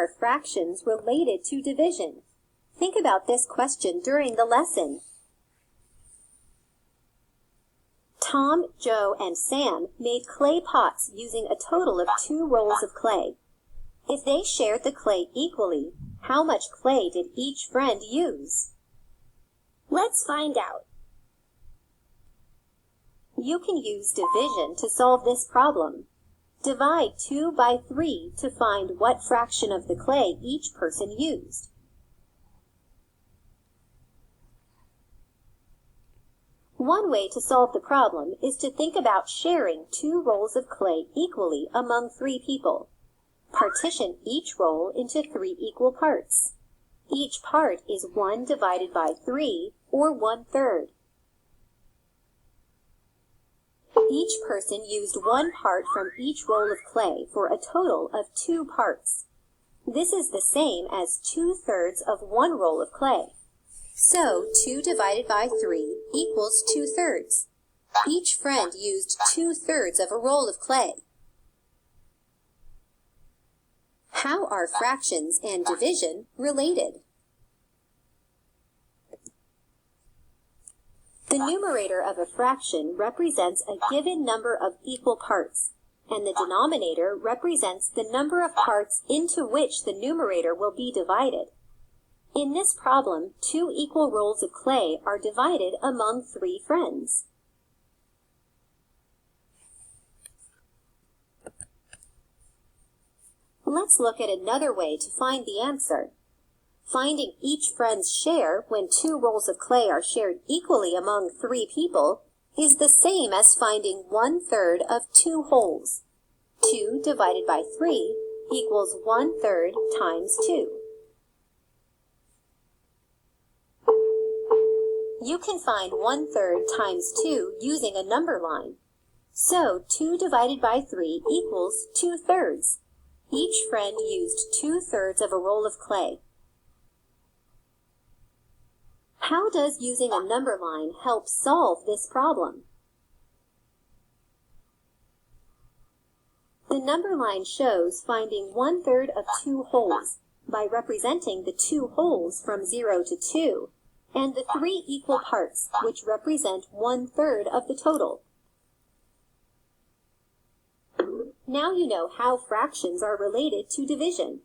are fractions related to division? Think about this question during the lesson. Tom, Joe, and Sam made clay pots using a total of 2 rolls of clay. If they shared the clay equally, how much clay did each friend use? Let's find out. You can use division to solve this problem. Divide 2 by 3 to find what fraction of the clay each person used. One way to solve the problem is to think about sharing 2 rolls of clay equally among 3 people. Partition each roll into 3 equal parts. Each part is 1 divided by 3, or 1/3. Each person used 1 part from each roll of clay for a total of 2 parts. This is the same as 2/3 of 1 roll of clay. So 2 divided by 3 equals 2/3. Each friend used 2/3 of a roll of clay. How are fractions and division related? The numerator of a fraction represents a given number of equal parts, and the denominator represents the number of parts into which the numerator will be divided. In this problem, 2 equal rolls of clay are divided among 3 friends. Let's look at another way to find the answer. Finding each friend's share when 2 rolls of clay are shared equally among 3 people is the same as finding 1/3 of 2 wholes. 2 divided by 3 equals 1/3 times 2. You can find 1/3 times 2 using a number line. So 2 divided by 3 equals 2/3. Each friend used 2/3 of a roll of clay. How does using a number line help solve this problem? The number line shows finding 1/3 of 2 wholes by representing the 2 wholes from 0 to 2, and the 3 equal parts, which represent 1/3 of the total. Now you know how fractions are related to division.